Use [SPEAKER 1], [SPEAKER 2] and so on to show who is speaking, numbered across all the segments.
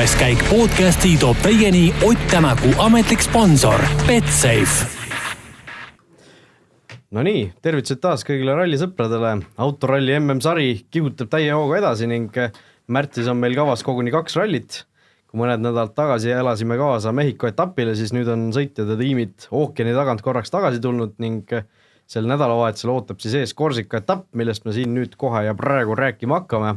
[SPEAKER 1] külaskäik podcasti toob teieni Ott Tänaku ametlik sponsor Betsafe.
[SPEAKER 2] No nii, tervitused taas kõigile rallisõpradele. Autoralli MM-sari kihutab täie hooga edasi ning märtsis on meil kavas koguni 2 rallit. Kui mõned nädalad tagasi elasime kaasa Mehhiko etapile, siis nüüd on sõitjad ja tiimid ookeani tagant korraks tagasi tulnud ning sel nädalavahetusel ootab siis ees Korsika etapp, millest me siin nüüd kohe ja praegu rääkima hakkame.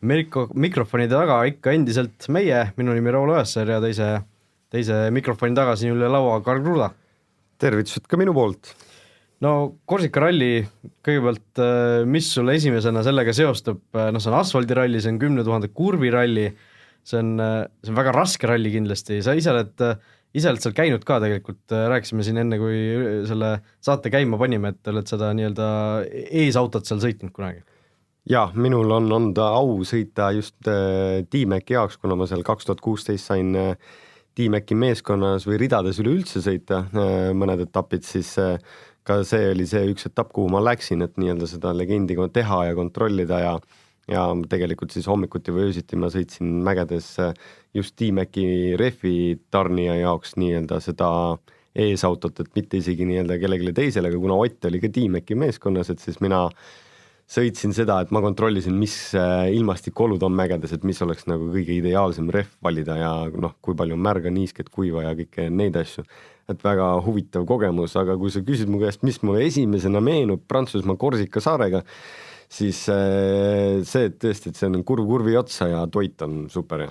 [SPEAKER 2] Mikrofonide taga ikka endiselt minu nimi Raul Õessar ja teise mikrofoni taga siin üle laua Karl Kruda.
[SPEAKER 3] Tervitused ka minu poolt.
[SPEAKER 2] No Korsika ralli, kõigepealt, mis sulle esimesena sellega seostub? No see on asfaldiralli, see on 10 000 kurvi ralli, see on väga raske ralli kindlasti. Sa ise oled seal käinud ka tegelikult, rääkisime siin enne, kui selle saate käima panime, et oled seda nii-öelda eesautot seal sõitnud kunagi.
[SPEAKER 3] Ja, minul on anda au sõita just T-Maci jaoks, kuna ma seal 2016 sain T-Maci meeskonnas või ridades üleüldse sõita mõned etapid, siis ka see oli see üks etapp, kuhu ma läksin, et nii-öelda seda legendi teha ja kontrollida ja tegelikult siis hommikuti või öösiti ma sõitsin mägedes just T-Maci refi tarnija jaoks nii-öelda seda eesautot, et mitte isegi nii-öelda kellegile teisele, aga kuna Ott oli ka T-Maci meeskonnas, et siis mina sõitsin seda, et ma kontrollisin, mis ilmastikolud on mägedes, et mis oleks nagu kõige ideaalsem ref valida ja kui palju on märga, niisket, kuiva ja kõike neid asju. Et väga huvitav kogemus, aga kui sa küsid mu käest, mis mulle esimesena meenub Prantsusmaa Korsika saarega, siis see, et tõesti, et see on kurvi otsa ja toit on super.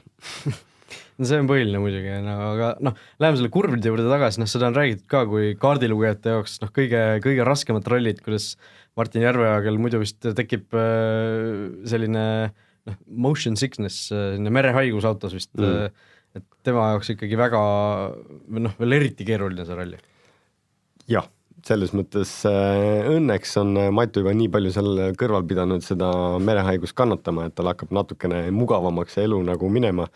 [SPEAKER 2] No see on põhiline muidugi, aga läheme selle kurvide juurde tagasi, seda on räägitud ka kui kaardilugejate jaoks kõige raskemat rallit, kuidas Martin Järveagel muidu vist tekib selline motion sickness, merehaigus autos vist, et tema jaoks ikkagi väga veel eriti keeruline see ralli.
[SPEAKER 3] Jah, selles mõttes õnneks on Matu juba nii palju seal kõrval pidanud seda merehaigust kannatama, et tal hakkab natukene mugavamaks see elu nagu minema.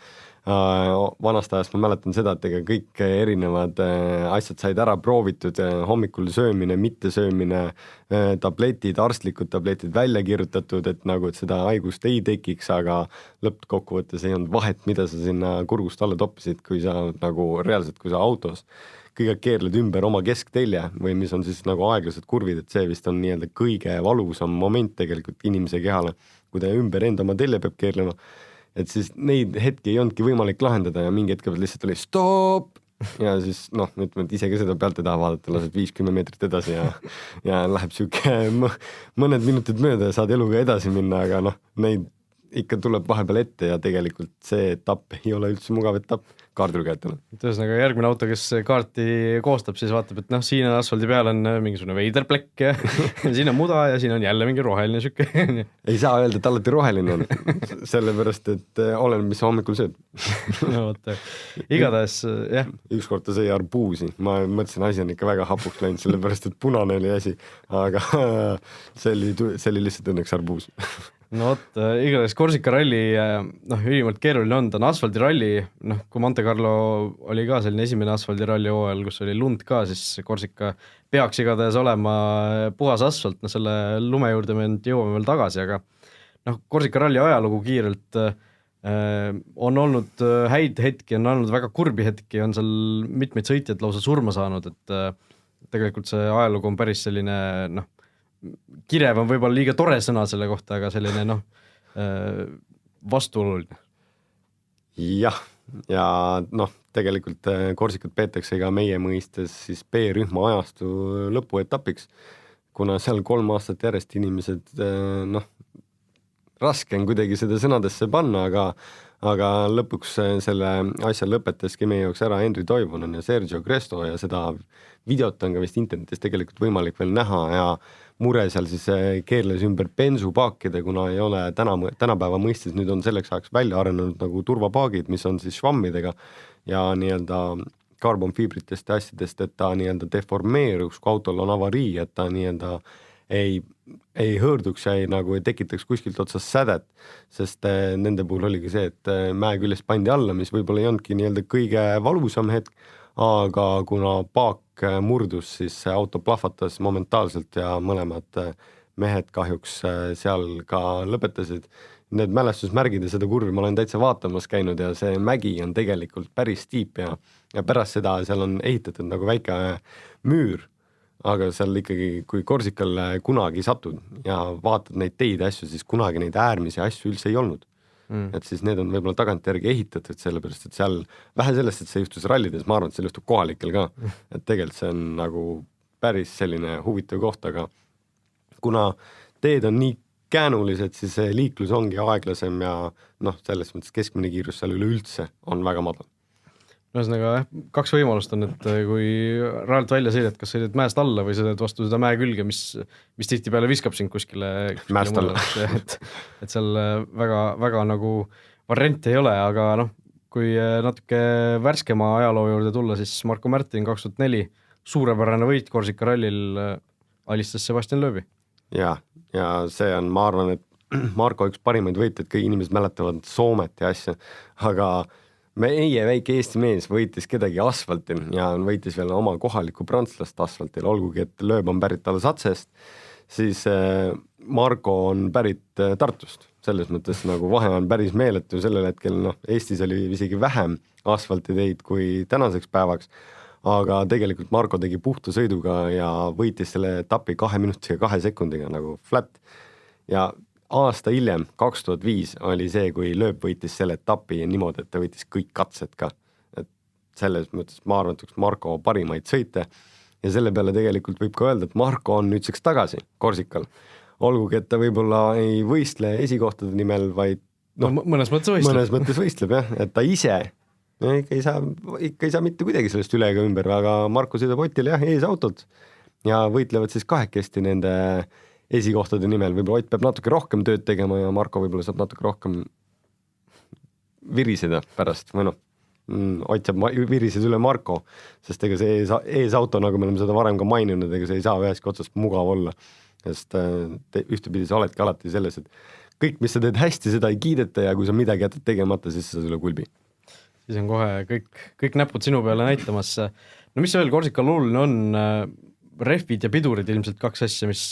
[SPEAKER 3] Vanast ajast ma mäletan seda, et ega kõik erinevad asjad said ära proovitud, hommikul söömine, mitte söömine, tabletid, arstlikud tabletid välja kirjutatud, et nagu et seda haigust ei tekiks, aga lõppkokkuvõttes ei olnud vahet, mida sa sinna kurgust alla toppisid, kui sa nagu reaalselt, kui sa autos kõige keerled ümber oma kesktelje või mis on siis nagu aeglased kurvid, et see vist on nii-öelda kõige valusam moment tegelikult inimese kehale, kui ta ümber enda oma telje peab keerlema. Et siis neid hetki ei olnudki võimalik lahendada ja mingi hetke pealt lihtsalt oli stop ja siis ütleme, et ise ka seda pealt ei taha vaadata, lased 50 meetrit edasi ja läheb siuke mõned minutid mööda ja saad eluga edasi minna, aga neid ikka tuleb vahepeal ette ja tegelikult see etapp ei ole üldse mugav etapp kaardilugejatele.
[SPEAKER 2] Ühesõnaga järgmine auto, kes kaarti koostab, siis vaatab, et siin on asfaldi peal on mingisugune veider plekk ja siin on muda ja siin on jälle mingi roheline süke.
[SPEAKER 3] Ei saa öelda, et alati roheline on, sellepärast, et olen, mis hommikul sööd.
[SPEAKER 2] Igatahes, jah.
[SPEAKER 3] Ükskord ta sõi arbuusi, ma mõtlesin, asi on ikka väga hapuks läinud, sellepärast, et punane oli asi, aga see oli lihtsalt õnneks arbuus.
[SPEAKER 2] Igatahes Korsika ralli ülimalt keeruline on, ta on asfaldiralli, kui Monte Carlo oli ka selline esimene asfaldiralli hooajal, kus oli lund ka, siis Korsika peaks igatahes olema puhas asfalt, selle lume juurde me nüüd jõuame veel tagasi, aga Korsika ralli ajalugu kiirelt on olnud häid hetki, on olnud väga kurbi hetki, on seal mitmeid sõitjad lausa surma saanud, et tegelikult see ajalugu on päris selline, kirev on võib-olla liiga tore sõna selle kohta, aga selline vastuoluline.
[SPEAKER 3] Jah, ja tegelikult Korsikat peetakse ka meie mõistes siis B-rühma ajastu lõpuetapiks, kuna seal 3 aastat järjest inimesed, raske on kuidagi seda sõnadesse panna, aga lõpuks selle asja lõpetaski meie jaoks ära Henri Toivonen ja Sergio Cresto ja seda videot on ka vist internetis tegelikult võimalik veel näha ja mure seal siis keerles ümber bensupaakide, kuna ei ole tänapäeva mõistes, nüüd on selleks ajaks välja arenenud nagu turvapaagid, mis on siis švammidega ja nii-öelda karbonfiibritest ja asjadest, et ta nii-öelda deformeeruks, kui autol on avarii, et ta nii-öelda ei hõõrduks ja ei tekitaks kuskilt otsast sädet, sest nende puhul oligi see, et mäe küljest pandi alla, mis võib-olla ei olnudki nii-öelda kõige valusam hetk, aga kuna paak murdus, siis see auto plahvatas momentaalselt ja mõlemad mehed kahjuks seal ka lõpetasid. Need mälestusmärgid ja seda kurvi ma olen täitsa vaatamas käinud ja see mägi on tegelikult päris tiip ja pärast seda seal on ehitatud nagu väike müür, aga seal ikkagi, kui Korsikal kunagi satud ja vaatad neid teid ja asju, siis kunagi neid äärmisi asju üldse ei olnud. Et siis need on võib-olla tagantjärgi ehitatud, sellepärast et seal vähe sellest, et see juhtus rallides, ma arvan, et seal juhtub kohalikel ka, et tegelikult see on nagu päris selline huvitav koht, aga kuna teed on nii käänulised, siis liiklus ongi aeglasem ja selles mõttes keskmine kiirus seal üleüldse on väga madal.
[SPEAKER 2] Ühesõnaga, kaks võimalust on, et kui rajalt välja sõidad, kas sõidad mäest alla või sõidad vastu seda mäe külge, mis tihtipeale viskab sind kuskile
[SPEAKER 3] mäest alla.
[SPEAKER 2] et seal väga nagu variante ei ole, aga kui natuke värskema ajaloo juurde tulla, siis Marko Märtin 2004 suurepärane võit Korsika rallil alistas Sebastian Loebi.
[SPEAKER 3] Ja see on, ma arvan, et Marko üks parimaid võite, et kõik inimesed mäletavad Soomet ja asja, aga meie väike Eesti mees võitis kedagi asfaltil ja võitis veel oma kohalikku prantslast asfaltil, olgugi et Loeb on pärit Alsatsest, siis Marko on pärit Tartust. Selles mõttes nagu vahe on päris meeletu sellel hetkel, Eestis oli isegi vähem asfaltiteid kui tänaseks päevaks, aga tegelikult Marko tegi puhta sõiduga ja võitis selle etapi 2 minuti ja 2 sekundiga nagu flat ja aasta hiljem, 2005 oli see, kui Loeb võitis selle etapi niimoodi, et ta võitis kõik katsed ka. Et selles mõttes ma arvan, et üks Marko parimaid sõite ja selle peale tegelikult võib ka öelda, et Marko on nüüdseks tagasi Korsikal. Olgugi, et ta võib-olla ei võistle esikohtade nimel, vaid
[SPEAKER 2] mõnes mõttes
[SPEAKER 3] võistleb jah, et ta ise ikka ei saa mitte kuidagi sellest üle ega ümber, aga Marko sõidab Otil jah ees autot ja võitlevad siis kahekesti nende esikohtade nimel, võib-olla Ott peab natuke rohkem tööd tegema ja Marko võib-olla saab natuke rohkem viriseda pärast, Ott saab viriseda üle Marko, sest ega see eesauto, nagu me oleme seda varem ka maininud, ega see ei saa üheski otsast mugav olla, sest ühtepidi sa oledki alati selles, et kõik, mis sa teed hästi, seda ei kiideta ja kui sa midagi jätad tegemata, siis sa üle kulbi.
[SPEAKER 2] Siis on kohe kõik näpud sinu peale näitamas. No mis veel Korsikal oluline on, rehvid ja pidurid ilmselt kaks asja, mis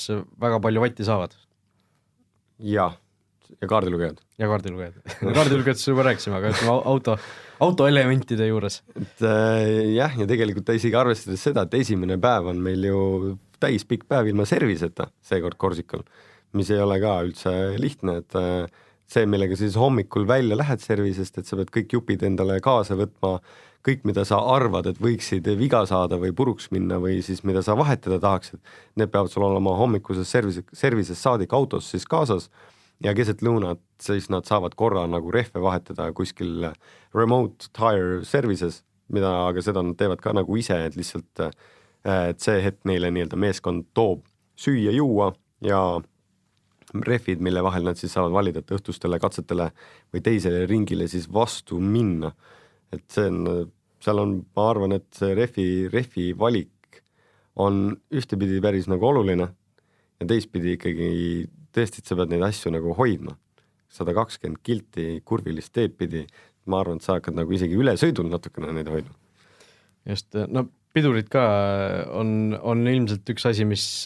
[SPEAKER 2] väga palju vatti saavad.
[SPEAKER 3] Ja kaardilugejad.
[SPEAKER 2] Ja kaardilugejad. Kaardilugejad juba rääksime, aga ütleme auto elementide juures.
[SPEAKER 3] Jah, ja tegelikult ta isegi arvestades seda, et esimene päev on meil ju täis pikk päev ilma serviseta seekord Korsikal, mis ei ole ka üldse lihtne, et see, millega siis hommikul välja lähed servisest, et sa pead kõik jupid endale kaasa võtma, kõik, mida sa arvad, et võiksid viga saada või puruks minna või siis mida sa vahetada tahaksid, need peavad sul olema hommikuses servises saadik autos siis kaasas ja keset lõunat siis nad saavad korra nagu rehve vahetada kuskil remote tire services, aga seda nad teevad ka nagu ise, et lihtsalt et see hetk neile nii-öelda meeskond toob süüa, juua ja rehvid, mille vahel nad siis saavad valida, et õhtustele katsetele või teisele ringile siis vastu minna. Et seal on, ma arvan, et see rehvi valik on ühtepidi päris nagu oluline ja teistpidi ikkagi tõesti, et sa pead neid asju nagu hoidma. 120 kilti kurvilist teed pidi, ma arvan, et sa hakkad nagu isegi üle sõidul natukene neid hoidma.
[SPEAKER 2] Just, pidurid ka on ilmselt üks asi, mis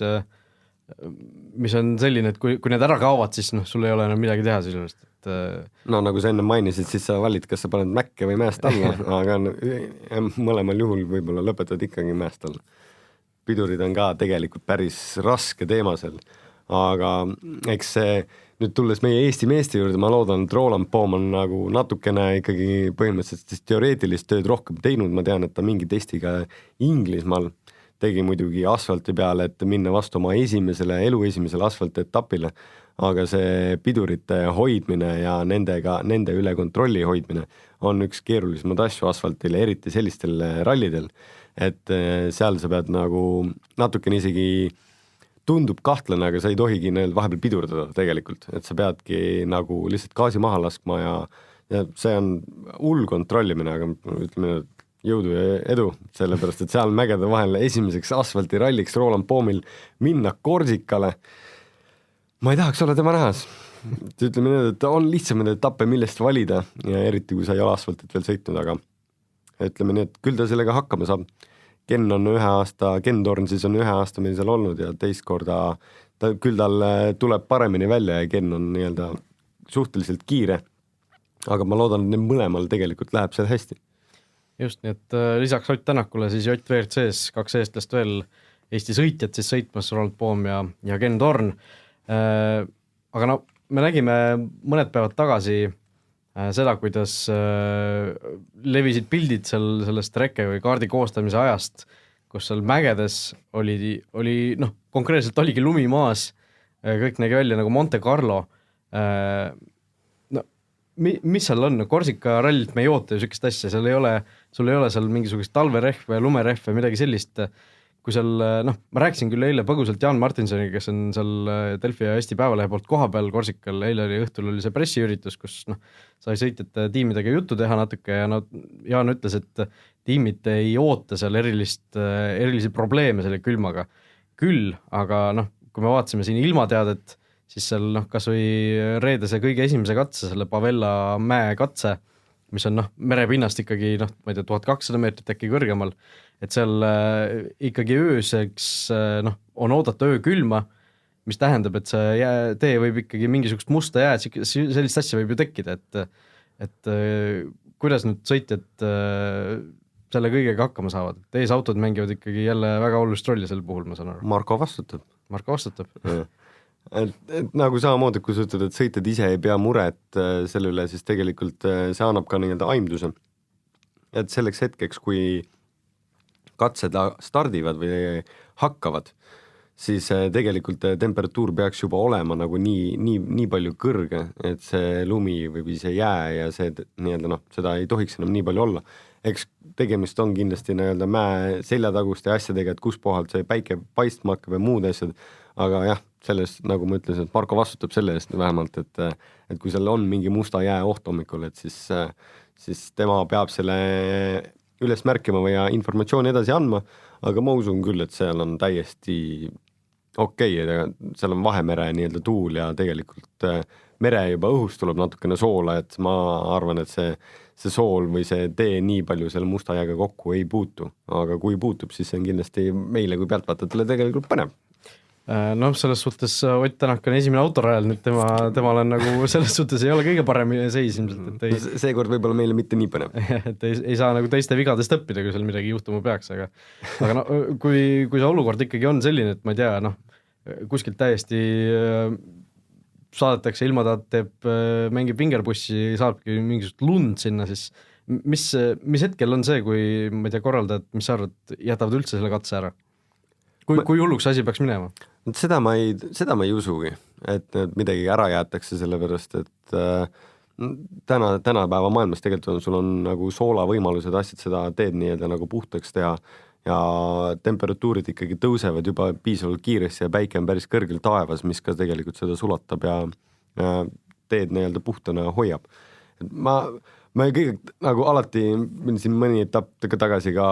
[SPEAKER 2] on selline, et kui need ära kaovad, siis sul ei ole enam midagi teha sellest.
[SPEAKER 3] Nagu sa enne mainisid, siis sa valid, kas sa paned mäkke või mäest alla, aga mõlemal juhul võib-olla lõpetad ikkagi mäest alla. Pidurid on ka tegelikult päris raske teema seal, aga eks see nüüd tulles meie Eesti meeste juurde, ma loodan, et Roland Poom on nagu natukene ikkagi põhimõtteliselt teoreetilist tööd rohkem teinud, ma tean, et ta mingi testiga Inglismaal tegi muidugi asfalti peale, et minna vastu oma elu esimesele asfaltetapile, aga see pidurite hoidmine ja nende üle kontrolli hoidmine on üks keerulisemad asju asfaltile, eriti sellistel rallidel, et seal sa pead nagu natukene isegi tundub kahtlane, aga sa ei tohigi vahepeal pidurdada tegelikult, et sa peadki nagu lihtsalt gaasi maha laskma ja see on hull kontrollimine, aga ütleme, jõudu ja edu, sellepärast, et seal mägede vahel esimeseks asfaltiralliks Roland Poomil minna Korsikale. Ma ei tahaks olla tema nähas. Ütleme nii, et on lihtsamaid etappe, millest valida ja eriti, kui sa ei ole asfaltit veel sõitnud, aga ütleme nii, et küll ta sellega hakkama saab. Ken Torn siis on 1 aasta meil seal olnud ja teist korda küll tal tuleb paremini välja ja Ken on nii-öelda suhteliselt kiire, aga ma loodan, et neil mõlemal tegelikult läheb seal hästi.
[SPEAKER 2] Just, nii et lisaks Ott Tänakule siis Jott WRC-s 2 eestlast veel Eesti sõitjad siis sõitmas, Ronald Poom ja Ken Torn. Aga no me nägime mõned päevad tagasi seda, kuidas levisid pildid sellest reke või kaardi koostamise ajast, kus seal mägedes oli noh, konkreetselt oligi lumi maas, kõik nägi välja nagu Monte Carlo. No, mis seal on? Korsika rallilt me ei oota ju sellist asja, sul ei ole seal mingisugust talverehv või lumerehv või midagi sellist. Kui seal, noh, ma rääkisin küll eile põgusalt Jaan Martinsoniga, kes on seal Delfi ja Eesti Päevalehe poolt koha peal Korsikal, eile õhtul oli see pressiüritus, kus sai sõitjate tiimidega juttu teha natuke ja Jaan ütles, et tiimid ei oota seal erilisi probleeme selle külmaga. Küll, aga noh, kui me vaatasime siin ilmateadet, siis seal kas või reedese kõige esimese katse, selle Pavella mäe katse, mis on merepinnast ikkagi, ma ei tea, 1200 meetrit äkki kõrgemal, et seal ikkagi ööseks on oodata öökülma, mis tähendab, et see tee võib ikkagi mingisugust musta jääd, sellist asja võib ju tekkida, et kuidas nüüd sõitjad selle kõigega hakkama saavad, et eesautod mängivad ikkagi jälle väga olulist rolli sel puhul, ma saan aru.
[SPEAKER 3] Marko vastutab.
[SPEAKER 2] Et
[SPEAKER 3] nagu samamoodi, kui sa ütled, et sõitjad ise ei pea muret selle üle, siis tegelikult see annab ka nii-öelda aimduse. Et selleks hetkeks, kui katsed stardivad või hakkavad, siis tegelikult temperatuur peaks juba olema nagu nii palju kõrge, et see lumi või see jää ja see nii-öelda seda ei tohiks enam nii palju olla. Eks tegemist on kindlasti nii-öelda mäe seljataguste asjadega, et kus pohalt see päike paistma hakkab ja muud asjad, aga jah, selles, nagu ma ütlesin, et Marko vastutab selle eest vähemalt, et kui seal on mingi musta jää oht hommikul, et siis tema peab selle üles märkima või informatsiooni edasi andma, aga ma usun küll, et seal on täiesti okei, seal on Vahemere nii-öelda tuul ja tegelikult mere juba õhust tuleb natukene soola, et ma arvan, et see sool või see tee nii palju selle musta jääga kokku ei puutu, aga kui puutub, siis see on kindlasti meile kui pealtvaatajatele tegelikult põnev.
[SPEAKER 2] Selles suhtes Ott Tänak on esimene autorajal, nüüd temal on nagu selles suhtes ei ole kõige parem seis ilmselt, et
[SPEAKER 3] seekord võib-olla meile mitte nii põnev.
[SPEAKER 2] Et ei saa nagu teiste vigadest õppida, kui seal midagi juhtuma peaks, aga kui see olukord ikkagi on selline, et ma ei tea, kuskilt täiesti saadetakse ilmataat, mängib vingerbussi, saabki mingisugust lund sinna, siis mis hetkel on see, kui ma ei tea, korraldajad, mis sa arvad, jätavad üldse selle katse ära? Kui hulluks asi peaks minema?
[SPEAKER 3] Seda ma ei usugi, et midagi ära jäetakse sellepärast, et tänapäeva maailmas tegelikult sul on nagu soola võimalused asjad seda teed nii-öelda nagu puhtaks teha ja temperatuurid ikkagi tõusevad juba piisavalt kiiresti ja päike on päris kõrgel taevas, mis ka tegelikult seda sulatab ja teed nii-öelda puhtana hoiab. Ma kõige nagu alati siin mõni etapp tagasi ka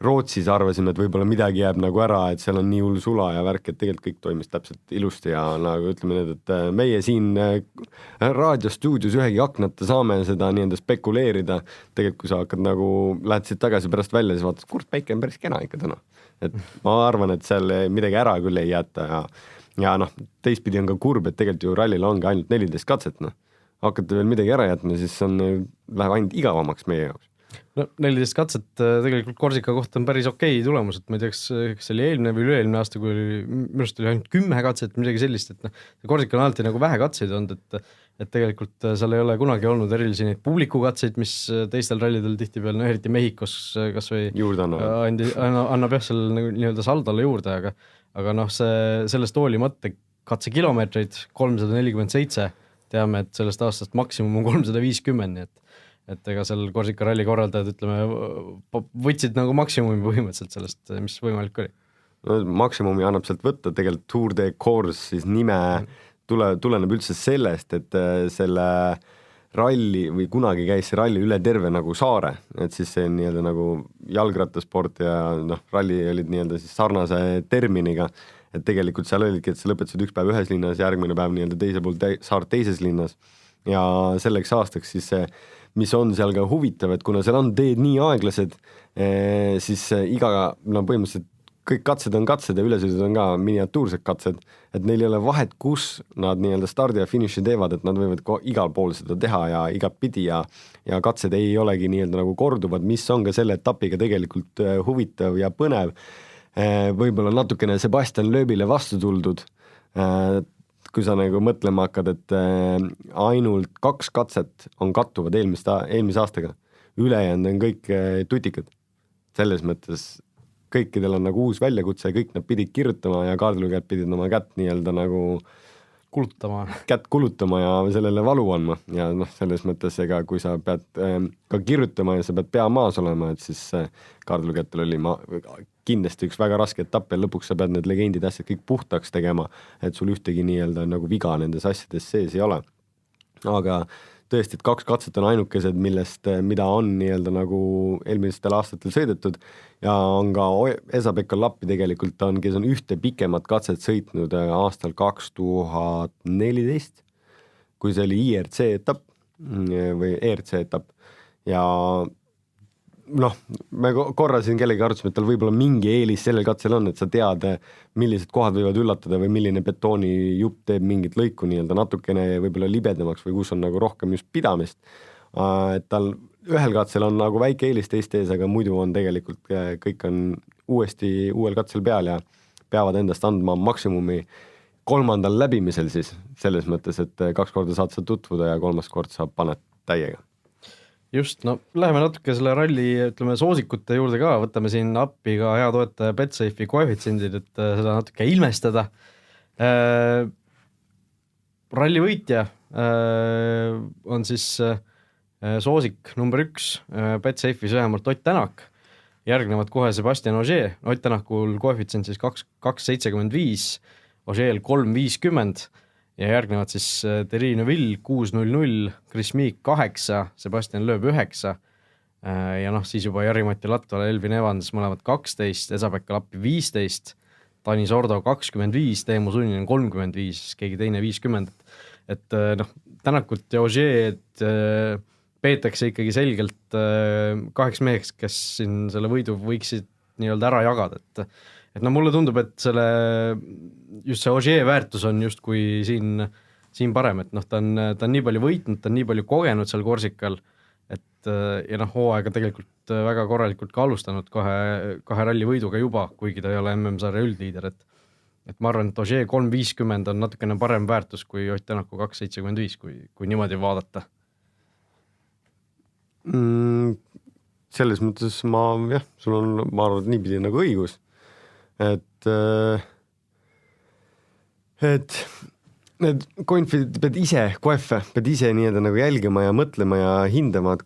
[SPEAKER 3] Rootsis arvasime, et võib-olla midagi jääb nagu ära, et seal on nii hull sula ja värk, et tegelikult kõik toimis täpselt ilusti ja nagu ütleme need, et meie siin raadiostuudios ühegi aknata saame seda nii-enda spekuleerida. Tegelikult kui sa hakkad nagu, lähed siit tagasi pärast välja, siis vaatad, kurt päike on päris kena ikka täna. Et ma arvan, et seal midagi ära küll ei jäta ja teistpidi on ka kurb, et tegelikult ju rallil ongi ainult 14 katset. Hakkate veel midagi ära jätma, siis läheb ainult igavamaks meie jaoks.
[SPEAKER 2] 14 katset tegelikult Korsika kohta on päris okei tulemus, et ma ei tea, kas see oli eelmine või üle-eelmine aasta, kui minust oli ainult 10 katset, midagi sellist, et Korsika on alati nagu vähe katseid olnud, et tegelikult seal ei ole kunagi olnud erilisi neid publikukatseid, mis teistel rallidel tihtipeal, eriti Mehhikos kas või annab jah seal nii-öelda saldale juurde, aga sellest hoolimata katsekilomeetreid 347, teame, et sellest aastast maksimum on 350, et ega seal Korsika ralli korraldajad, ütleme, võtsid nagu maksimumi põhimõtteliselt sellest, mis võimalik oli.
[SPEAKER 3] Maksimumi annab sealt võtta, tegelikult Tour de Corse siis nime tuleneb üldse sellest, et selle ralli või kunagi käis see ralli üle terve nagu saare, et siis see nii-öelda nagu jalgrattasport ja ralli olid nii-öelda siis sarnase terminiga, et tegelikult seal olidki, et sa lõpetasid üks päev ühes linnas, järgmine päev nii-öelda teisel pool saart teises linnas ja selleks aastaks siis see mis on seal ka huvitav, et kuna seal on teed nii aeglased, siis põhimõtteliselt kõik katsed on katsed ja ülesõidud on ka miniatuursed katsed, et neil ei ole vahet, kus nad nii-öelda stardi ja finiši teevad, et nad võivad igal pool seda teha ja igat pidi ja katsed ei olegi nii-öelda nagu korduvad, mis on ka selle etapiga tegelikult huvitav ja põnev. Võib-olla natukene Sebastian Loebile vastu tuldud, kui sa nagu mõtlema hakkad, et ainult 2 katset on kattuvad eelmise aastaga, ülejäänud on kõik tutikad. Selles mõttes kõikidel on nagu uus väljakutse ja kõik nad pidid kirjutama ja kaardilugejad pidid oma kätt nii-öelda nagu kätt kulutama ja sellele valu andma ja selles mõttes ega kui sa pead ka kirjutama ja sa pead pea maas olema, et siis kaardilugejatel oli kindlasti üks väga raske etapp ja lõpuks sa pead need legendid asjad kõik puhtaks tegema, et sul ühtegi nii-öelda nagu viga nendes asjades sees ei ole. Aga tõesti, et 2 katset on ainukesed, mida on nii-öelda nagu eelmistel aastatel sõidetud ja on ka Esa-Pekka Lappi tegelikult kes on ühte pikemat katset sõitnud aastal 2014, kui see oli IRC etapp või ERC etapp ja me korra siin kellegi arutasime, et tal võib-olla mingi eelis sellel katsel on, et sa tead, millised kohad võivad üllatada või milline betoonijupp teeb mingit lõiku nii-öelda natukene võib-olla libedamaks või kus on nagu rohkem just pidamist. Et tal ühel katsel on nagu väike eelis teiste ees, aga muidu on tegelikult kõik on uuesti uuel katsel peal ja peavad endast andma maksimumi 3. läbimisel siis, selles mõttes, et 2 korda saad sa tutvuda ja 3. kord sa paned täiega.
[SPEAKER 2] Just, läheme natuke selle ralli, ütleme, soosikute juurde ka, võtame siin appi ka hea toetaja BetSafe'i koefitsiendid, et seda natuke ilmestada. Ralli võitja on siis soosik number 1 BetSafe'is vähemalt Ott Tänak, järgnevad kohe Sebastian Ogier, Ott Tänakul koefitsient siis 2,75, Ogier'l 3,50 ja järgnevad siis Thierry Neuville 6,00, Chris Meek 8, Sebastian Loeb 9 ja siis juba Jari-Mati Latvala, Elvin Evans mõlemad 12, Esa-Pekka Lappi 15, Tanis Ordo 25, Teemu Sunninen 35, keegi teine 50, et Tänakut ja Ogier'd peetakse ikkagi selgelt 2 meheks, kes siin selle võidu võiksid nii-öelda ära jagada, et mulle tundub, et just see Ogier väärtus on just kui siin parem, et ta on nii palju võitnud, ta on nii palju kogenud seal Korsikal, et ja hooaega tegelikult väga korralikult ka alustanud 2 ralli võiduga juba, kuigi ta ei ole MM-sarja üldliider, et ma arvan, et Ogier 3,50 on natukene parem väärtus kui Ott Tänaku 2,75, kui niimoodi vaadata.
[SPEAKER 3] Selles mõttes sul on, ma arvan, et niipidi nagu õigus, et need coinfid pead ise nii-öelda nagu jälgima ja mõtlema ja hindama, et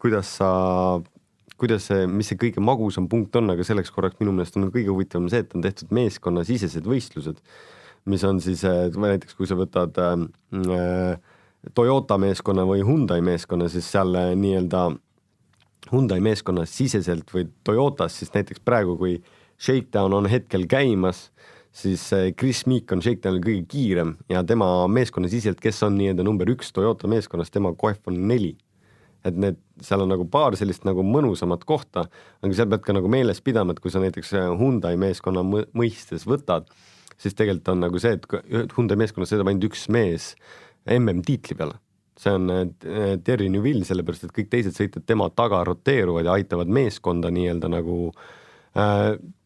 [SPEAKER 3] mis see kõige magusam punkt on, aga selleks korraks minu meelest on kõige huvitavam see, et on tehtud meeskonnasisesed võistlused, mis on siis, näiteks kui sa võtad Toyota meeskonna või Hyundai meeskonna, siis seal nii-öelda Hyundai meeskonna siseselt või Toyotas, siis näiteks praegu, kui Shakedown on hetkel käimas, siis Chris Meek on Shakedownil kõige kiirem ja tema meeskonna siselt, kes on nii-öelda number 1 Toyota meeskonnas, tema koef on 4. Et seal on nagu paar sellist nagu mõnusamat kohta, aga seal pead ka nagu meeles pidama, et kui sa näiteks Hyundai meeskonna mõistes võtad, siis tegelikult on nagu see, et Hyundai meeskonnas sõidab ainult 1 mees MM-tiitli peale. See on Thierry Neuville, sellepärast, et kõik teised sõitjad tema taga roteeruvad ja aitavad meeskonda nii-öelda nagu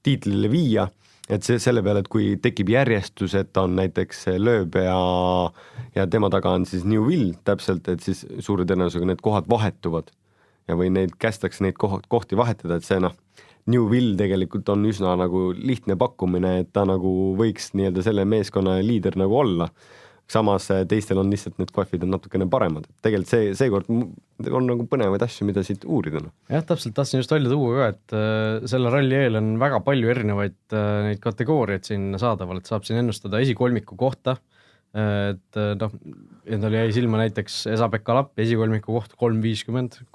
[SPEAKER 3] tiitlile viia, et selle peale, et kui tekib järjestus, et on näiteks Loeb ja tema taga on siis Neuville täpselt, et siis suure tõenäosusega need kohad vahetuvad ja või neid kästakse neid kohti vahetada, et see Neuville tegelikult on üsna nagu lihtne pakkumine, et ta nagu võiks nii-öelda selle meeskonna liider nagu olla. Samas teistel on lihtsalt need koefid on natukene paremad. Tegelikult seekord on nagu põnevaid asju, mida siit uurida.
[SPEAKER 2] Jah, täpselt tahtsin just välja tuua ka, et selle ralli eel on väga palju erinevaid neid kategooriaid siin saadaval, et saab siin ennustada esikolmiku kohta, et endal jäi silma näiteks Esa-Pekka Lappi esikolmiku koht 3,50,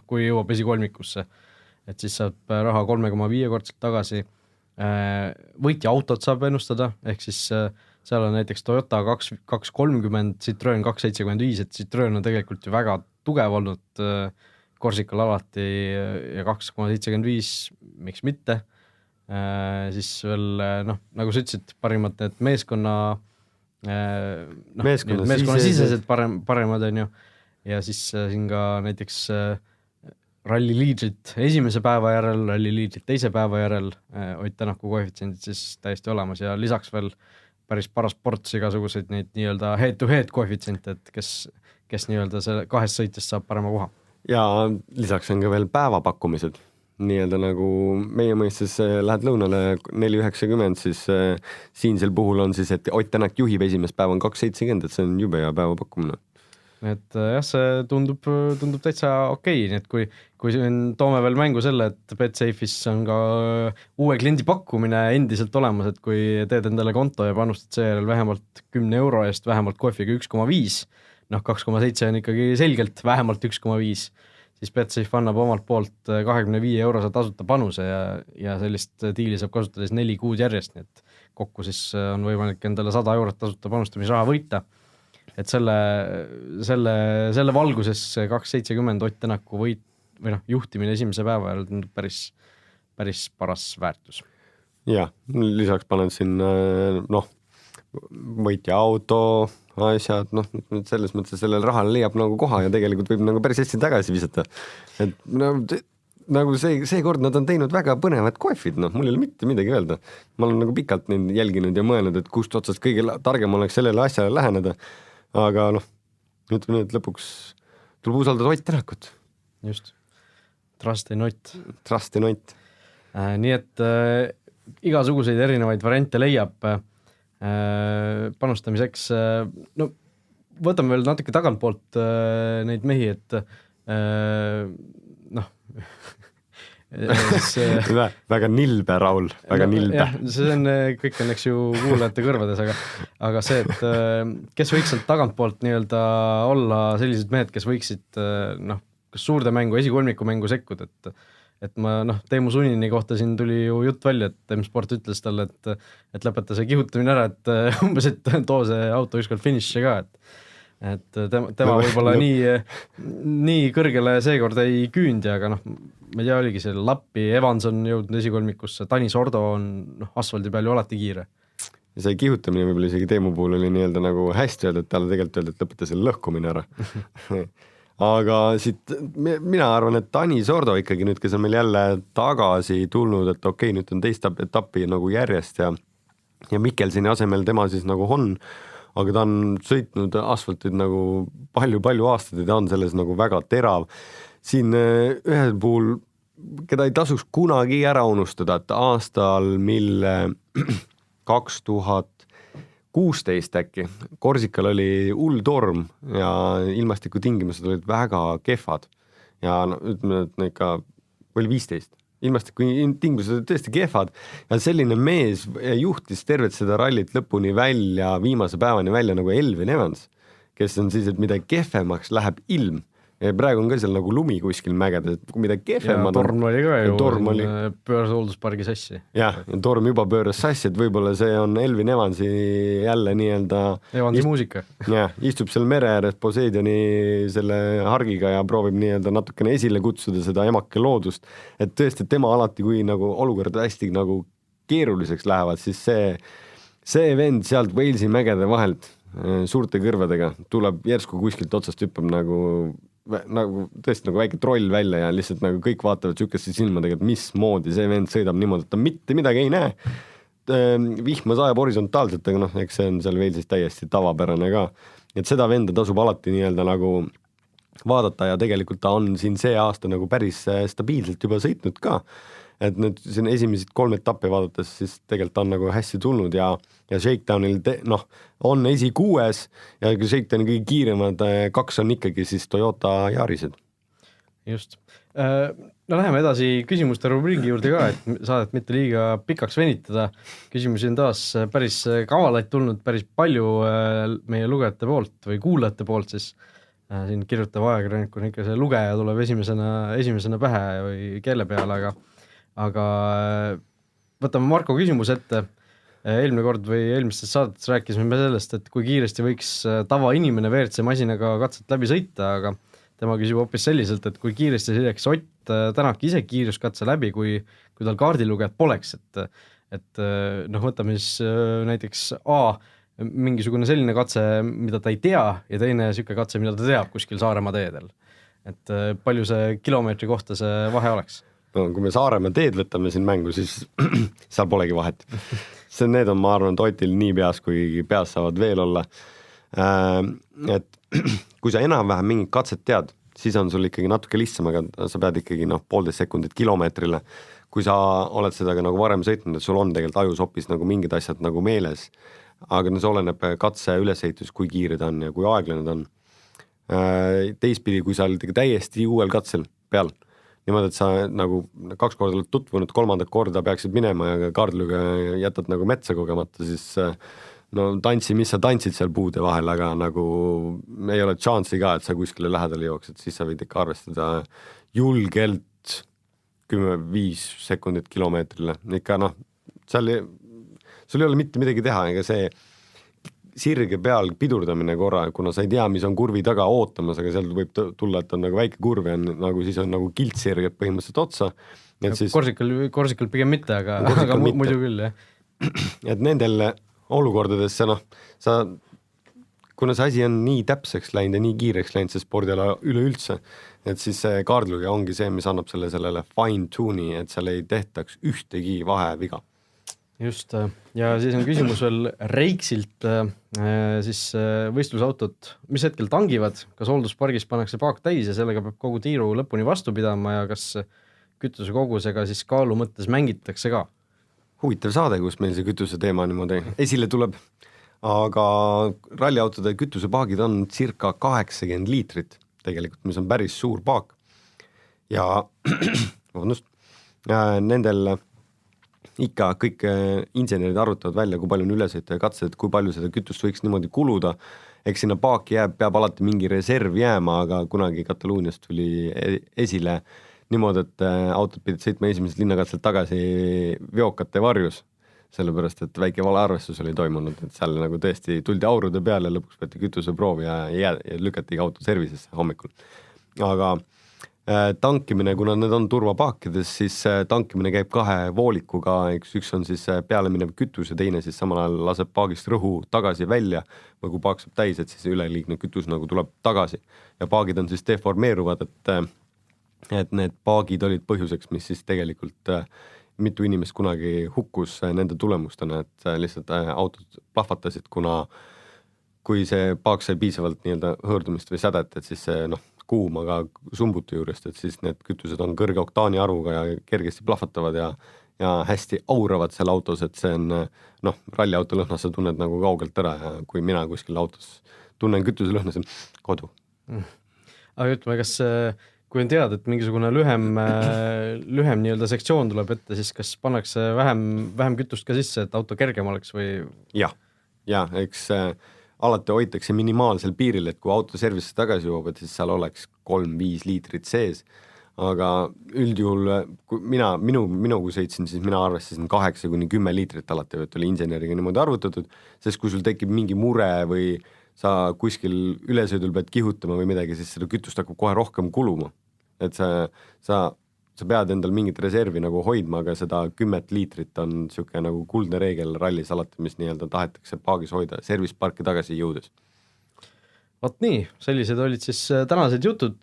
[SPEAKER 2] kui jõuab esikolmikusse, et siis saab raha 3,5 kordselt tagasi. Võitja autot saab ennustada, ehk siis seal on näiteks Toyota 2,30, Citroen 2,75, et Citroen on tegelikult ju väga tugev olnud Korsikal alati ja 2,75, miks mitte. siis veel nagu sa ütlesid, parimad need meeskonnasisesed paremad on ju, ja siis siin ka näiteks ralli liidrit esimese päeva järel, ralli liidrit teise päeva järel, Ott Tänaku koefitsiendid siis täiesti olemas ja lisaks veel päris paras ports igasuguseid neid nii-öelda head-to-head koefitsiente, et kes nii-öelda see 2 sõitjast saab parema koha.
[SPEAKER 3] Ja lisaks on ka veel päevapakkumised. Nii-öelda nagu meie mõistes lähed lõunale 4.90, siis siinsel puhul on siis, et Ott Tänak juhib esimest päeva on 2.70, et see on jube hea päevapakkumine.
[SPEAKER 2] Et jah, see tundub täitsa okei, nii et kui toome veel mängu selle, et Betsafe'is on ka uue kliendi pakkumine endiselt olemas, et kui teed endale konto ja panustad seejärel vähemalt 10 euro eest, vähemalt kohviga 1,5, 2,7 on ikkagi selgelt vähemalt 1,5, siis Betsafe annab omalt poolt 25 eurose tasuta panuse ja sellist diili saab kasutada siis 4 kuud järjest, nii et kokku siis on võimalik endale 100 eurot tasuta panustamisraha võita. Et selle valguses 2.70 Ott Tänaku juhtimine esimese päeva järel tundub päris paras väärtus.
[SPEAKER 3] Ja, lisaks paned siin võitja auto, asjad, selles mõttes sellel rahal leiab nagu koha ja tegelikult võib nagu päris hästi tagasi visata. Et nagu see kord nad on teinud väga põnevad koefid, mul ei ole mitte midagi öelda. Ma olen nagu pikalt neid jälginud ja mõelnud, et kust otsast kõige targem oleks sellele asjale läheneda. Aga ütleme, et lõpuks tuleb usaldada Ott Tänakut.
[SPEAKER 2] Just. Trust in Ott.
[SPEAKER 3] Trust in Ott.
[SPEAKER 2] Nii et igasuguseid erinevaid variante leiab panustamiseks. Võtame veel natuke tagantpoolt neid mehi, et
[SPEAKER 3] väga nilbe, Raul, väga nilbe.
[SPEAKER 2] Jah, see on kõik õnneks ju kuulajate kõrvades, aga see, et kes võiks sealt tagantpoolt nii-öelda olla sellised mehed, kes võiksid kas suurde mängu, esikolmiku mängu sekkud, et ma Teemu Sunini kohta siin tuli ju jutt välja, et M-Sport ütles talle, et lõpeta see kihutamine ära, et umbes, et too see auto ükskord finiši ka, et tema võib-olla nii kõrgele seekord ei küündi, aga ma ei tea, oligi see Lappi, Evans on jõudnud esikolmikusse, Tanis Ordo on asfaldi peal ju alati kiire.
[SPEAKER 3] Ja see kihutamine võib-olla isegi Teemu puhul oli nii-öelda nagu hästi öelda, et talle tegelikult öelda, et lõpeta selle lõhkumine ära. Aga siit mina arvan, et Tanis Ordo ikkagi nüüd, kes on meil jälle tagasi tulnud, et okei, nüüd on teist etappi nagu järjest ja Mikkelsini asemel tema siis nagu on, aga ta on sõitnud asfaltid nagu palju aastaid ja ta on selles nagu väga terav. Siin ühel puhul, keda ei tasuks kunagi ära unustada, et aastal, mille 2016 äkki, Korsikal oli hull torm ja ilmastikutingimused olid väga kehvad ja ütleme, et ikka oli 15. Ilmastikutingimused olid tõesti kehvad ja selline mees juhtis tervet seda rallit lõpuni välja, viimase päevani välja nagu Elvin Evans, kes on siis, et mida kehvemaks läheb ilm. Ja praegu on ka seal nagu lumi kuskil mägedes, et mida kehvemad
[SPEAKER 2] ja torm oli ka ju, pööras hoolduspargi sassi.
[SPEAKER 3] Ja torm juba pööras sassi, et võib-olla see on Elvin Evansi jälle nii-öelda
[SPEAKER 2] Evansi muusika.
[SPEAKER 3] Ja, istub seal mere ääres Poseidoni selle hargiga ja proovib nii-öelda natukene esile kutsuda seda emake loodust, et tõesti tema alati, kui nagu olukord hästi nagu keeruliseks lähevad, siis see vend sealt Walesi mägede vahelt suurte kõrvadega tuleb järsku kuskilt otsast hüppab nagu tõesti nagu väike troll välja ja lihtsalt nagu kõik vaatavad sükeste silmadega, et mismoodi see vend sõidab niimoodi, et ta mitte midagi ei näe. Vihma sajab horisontaalselt, aga eks see on seal Walesis täiesti tavapärane ka. Et seda venda tasub alati nii-öelda nagu vaadata ja tegelikult ta on siin see aasta nagu päris stabiilselt juba sõitnud ka. Et nüüd siin esimesed 3 etappi vaadates siis tegelikult on nagu hästi tulnud ja Shakedownil on esi 6 ja Shakedowni kõige kiiremad 2 on ikkagi siis Toyota Yarised.
[SPEAKER 2] Just. Läheme edasi küsimuste rubriigi juurde ka, et saadet mitte liiga pikaks venitada. Küsimusi on taas päris kavalaid tulnud päris palju meie lugejate poolt või kuulajate poolt siis. Siin kirjutav ajakirjanikuna ikka see lugeja tuleb esimesena pähe või keele peale, aga võtame Marko küsimus ette. Eelmine kord või eelmistes saadetes rääkisime me sellest, et kui kiiresti võiks tavainimene WRC masinaga katset läbi sõita, aga tema küsib hoopis selliselt, et kui kiiresti sõidaks Ott Tänak ise kiiruskatse läbi, kui tal kaardilugejad poleks, et võtame siis näiteks mingisugune selline katse, mida ta ei tea ja teine siuke katse, mida ta teab kuskil Saaremaa teedel. Et palju see kilomeetri kohta see vahe oleks?
[SPEAKER 3] No, kui me Saaremaa teed võtame siin mängu, siis seal polegi vahet. Need on, ma arvan, Otil nii peas, kui peas saavad veel olla. Et kui sa enam-vähem mingit katset tead, siis on sul ikkagi natuke lihtsam, aga sa pead ikkagi 1,5 sekundit kilomeetrile. Kui sa oled seda ka nagu varem sõitnud, et sul on tegelikult ajus hoopis nagu mingid asjad nagu meeles, aga see oleneb katse ülesehitus, kui kiire ta on ja kui aeglane ta on. Teistpidi, kui sa oled täiesti uuel katsel peal, niimoodi, et sa nagu 2 korda oled tutvunud, 3. korda peaksid minema ja kaardluga jätad nagu metsa kogemata, siis mis sa tantsid seal puude vahel, aga nagu ei ole šansi ka, et sa kuskile lähedale jooksed, siis sa võid ikka arvestada julgelt 10-5 sekundit kilomeetrile. Ikka sul ei ole mitte midagi teha, ega see sirge peal pidurdamine korra, kuna sa ei tea, mis on kurvi taga ootamas, aga seal võib tulla, et on nagu väike kurv ja siis on nagu kiltsirged põhimõtteliselt otsa.
[SPEAKER 2] Siis... Korsikal pigem mitte, aga muidu küll, jah.
[SPEAKER 3] Et nendel olukordades kuna see asi on nii täpseks läinud ja nii kiireks läinud see spordiala üleüldse, et siis see kaardluge ongi see, mis annab sellele fine tune'i, et seal ei tehtaks ühtegi vaheviga.
[SPEAKER 2] Just, ja siis on küsimus veel Reiksilt, siis võistlusautot, mis hetkel tangivad, kas hoolduspargis pannakse paak täis ja sellega peab kogu tiiru lõpuni vastu pidama ja kas kütuse kogusega siis kaalu mõttes mängitakse ka?
[SPEAKER 3] Huvitav saade, kus meil see kütuse teema niimoodi esile tuleb, aga ralliautode kütusepaagid on circa 80 liitrit tegelikult, mis on päris suur paak ja nendel ikka kõik insenerid arvutavad välja, kui palju on ülesõita ja katsed, kui palju seda kütust võiks niimoodi kuluda. Eks sinna paaki peab alati mingi reserv jääma, aga kunagi Kataluuniast tuli esile niimoodi, et autod pidid sõitma esimesed linnakatselt tagasi veokate varjus, sellepärast, et väike valearvestus oli toimunud, et seal nagu tõesti tuldi aurude peale ja lõpuks võeti kütuseproovi ja lükati auto servisesse hommikul. Aga tankimine, kuna need on turvapaakides, siis tankimine käib 2 voolikuga, üks on siis peale minev kütus ja teine siis samal ajal laseb paagist rõhu tagasi välja või kui paak saab täis, et siis üleliigne kütus nagu tuleb tagasi ja paagid on siis deformeeruvad, et need paagid olid põhjuseks, mis siis tegelikult mitu inimest kunagi hukkus nende tulemustena, et lihtsalt autod plahvatasid, kuna kui see paak sai piisavalt nii-öelda hõõrdumist või sädet, et siis see kuum, aga sumbutu juurest, et siis need kütused on kõrge oktaani arvuga ja kergesti plahvatavad ja hästi auravad seal autos, et see on ralliauto lõhnas sa tunned nagu kaugelt ära ja kui mina kuskil autos tunnen kütuse lõhnas, kodu.
[SPEAKER 2] Aga ütleme, kas kui on teada, et mingisugune lühem nii-öelda sektsioon tuleb ette, siis kas pannakse vähem kütust ka sisse, et auto kergem oleks või?
[SPEAKER 3] Ja, eks alati hoitakse minimaalsel piiril, et kui auto servisse tagasi jõuab, et siis seal oleks 3-5 liitrit sees, aga üldjuhul minu kui sõitsin, siis mina arvestasin 8-10 liitrit alati, et oli inseneriga niimoodi arvutatud, sest kui sul tekib mingi mure või sa kuskil ülesõidul pead kihutama või midagi, siis seda kütust hakkab kohe rohkem kuluma, et sa pead endal mingit reservi nagu hoidma, aga seda 10 liitrit on siuke nagu kuldne reegel rallis alati, mis nii-öelda tahetakse paagis hoida servisparki tagasi jõudes.
[SPEAKER 2] Vot nii, sellised olid siis tänased jutud.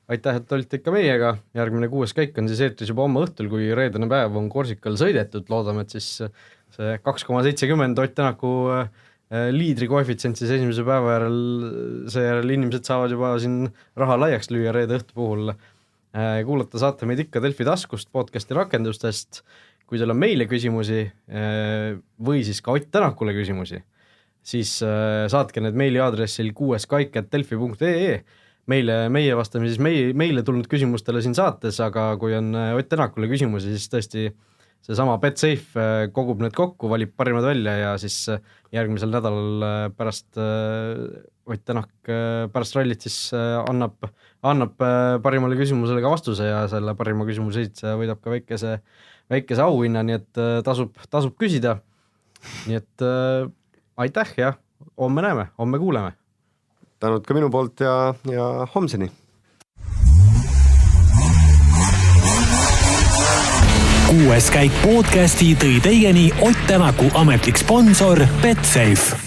[SPEAKER 2] Aitäh, et olite ikka meiega. Järgmine 6. käik on siis eetris juba homme õhtul, kui reedene päev on Korsikal sõidetud. Loodame, et siis see 2,70 Ott Tänaku liidri koefitsient siis esimese päeva järel, seejärel inimesed saavad juba siin raha laiaks lüüa reede õhtu puhul. Kuulata saate meid ikka Delfi taskust, podcasti rakendustest. Kui teil on meile küsimusi või siis ka Ott Tänakule küsimusi, siis saatke need meili aadressil 6kaik@delfi.ee. Meie vastame siis meile tulnud küsimustele siin saates, aga kui on Ott Tänakule küsimusi, siis tõesti seesama BetSafe kogub need kokku, valib parimad välja ja siis järgmisel nädalal pärast Ott Tänak pärast rallit siis annab parimale küsimusele ka vastuse ja selle parima küsimuse esitaja võidab ka väikese auhinna, nii et tasub küsida. Nii et aitäh ja homme näeme, homme kuuleme.
[SPEAKER 3] Tänud ka minu poolt ja homseni.
[SPEAKER 1] 6. käik podcasti tõi teieni Ott Tänaku ametlik sponsor Betsafe.